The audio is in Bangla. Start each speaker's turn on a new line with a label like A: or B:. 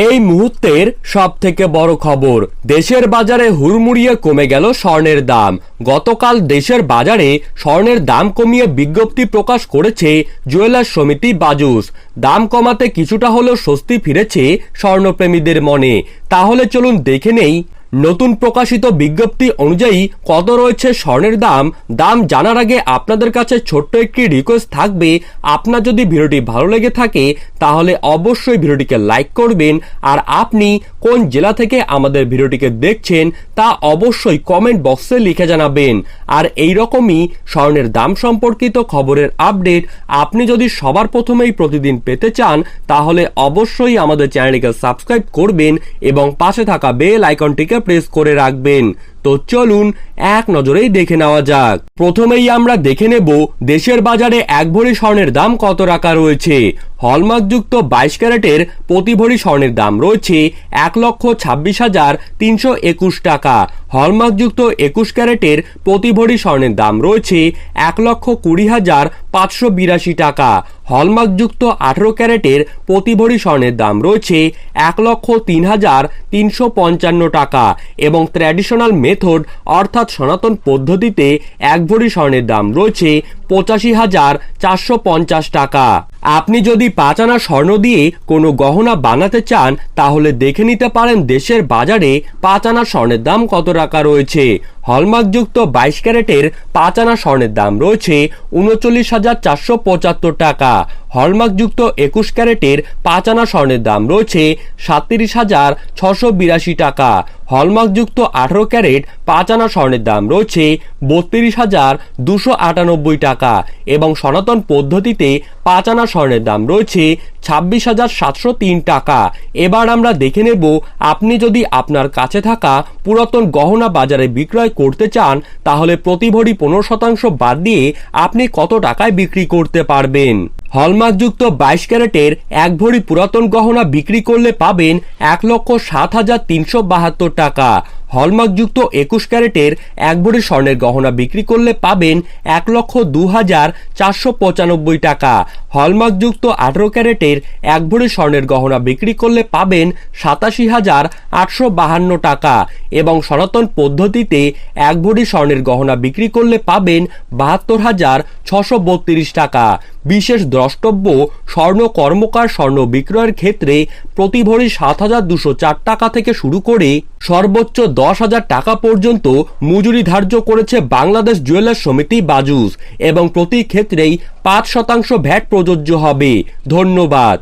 A: এই মুহূর্তের সবথেকে বড় খবর, দেশের বাজারে হুড়মুড়িয়ে কমে গেল স্বর্ণের দাম। গতকাল দেশের বাজারে স্বর্ণের দাম কমিয়ে বিজ্ঞপ্তি প্রকাশ করেছে জুয়েলার্স সমিতি বাজুস। দাম কমাতে কিছুটা হলেও স্বস্তি ফিরেছে স্বর্ণপ্রেমীদের মনে। তাহলে চলুন দেখে নেই নতুন প্রকাশিত বিজ্ঞপ্তি অনুযায়ী কত রয়েছে স্বর্ণের দাম। জানার আগে আপনাদের কাছে ছোট্ট একটি রিকোয়েস্ট থাকবে, আপনার যদি ভিডিওটি ভালো লেগে থাকে তাহলে অবশ্যই ভিডিওটিকে লাইক করবেন, আর আপনি কোন জেলা থেকে আমাদের ভিডিওটিকে দেখছেন তা অবশ্যই কমেন্ট বক্সে লিখে জানাবেন। আর এই রকমই স্বর্ণের দাম সম্পর্কিত খবরের আপডেট আপনি যদি সবার প্রথমেই প্রতিদিন পেতে চান তাহলে অবশ্যই আমাদের চ্যানেলটিকে সাবস্ক্রাইব করবেন এবং পাশে থাকা বেল আইকনটিকে প্রেস করে রাখবেন। তো চলুন এক নজরেই দেখে নেওয়া যাক। প্রথমেই আমরা দেখে নেব দেশের বাজারে এক ভরি স্বর্ণের দাম কত রাখা রয়েছে। হলমার্কযুক্ত 22 ক্যারেটের প্রতি ভরি স্বর্ণের দাম রয়েছে 1,26,321 টাকা। হলমার্কযুক্ত 21 ক্যারেটের প্রতি ভরি স্বর্ণের দাম রয়েছে 1,20,582 টাকা। হলমার্কযুক্ত 18 ক্যারেটের প্রতি ভরি স্বর্ণের দাম রয়েছে 1,03,355 টাকা এবং ট্র্যাডিশনাল মেথড অর্থাৎ সনাতন পদ্ধতিতে এক ভরি স্বর্ণের দাম রয়েছে 85,450 টাকা। আপনি যদি 5 আনা স্বর্ণ দিয়ে কোনো গহনা বানাতে চান তাহলে দেখে নিতে পারেন দেশের বাজারে 5 আনা স্বর্ণের দাম কত টাকা রয়েছে। হলমার্কযুক্ত 22 ক্যারেটের 5 আনা স্বর্ণের দাম রয়েছে 39,475 টাকা। হলমার্কযুক্ত 21 ক্যারেটের 5 আনা স্বর্ণের দাম রয়েছে 37,682 টাকা। হলমার্কযুক্ত 18 ক্যারেট 5 আনা স্বর্ণের দাম রয়েছে 32,298 টাকা এবং সনাতন পদ্ধতিতে 5 আনা স্বর্ণের দাম রয়েছে 26,703 টাকা। এবার আমরা দেখে নেব আপনি যদি আপনার কাছে থাকা পুরাতন গহনা বাজারে বিক্রয় করতে চান তাহলে প্রতি ভরি 15% বাদ দিয়ে আপনি কত টাকায় বিক্রি করতে পারবেন। হলমার্কযুক্ত 22 ক্যারেটের এক ভরি পুরাতন গহনা বিক্রি করলে পাবেন 1,07,372 টাকা। হলমার্কযুক্ত 21 ক্যারেটের এক ভরি স্বর্ণের গহনা বিক্রি করলে পাবেন 1,02,495 টাকা। হলমার্কযুক্ত 18 ক্যারেটের এক ভরি স্বর্ণের গহনা বিক্রি করলে পাবেন 87,852 টাকা এবং সনাতন পদ্ধতিতে এক ভরি স্বর্ণের গহনা বিক্রি করলে পাবেন 72,632 টাকা। বিশেষ দ্রষ্টব্য, স্বর্ণ কর্মকার স্বর্ণ বিক্রয়ের ক্ষেত্রে প্রতি ভরি 7,204 টাকা থেকে শুরু করে সর্বোচ্চ 10,000 টাকা পর্যন্ত মজুরি ধার্য করেছে বাংলাদেশ জুয়েলার্স সমিতি বাজুস এবং প্রতি ক্ষেত্রেই 5% ভ্যাট প্রযোজ্য হবে। ধন্যবাদ।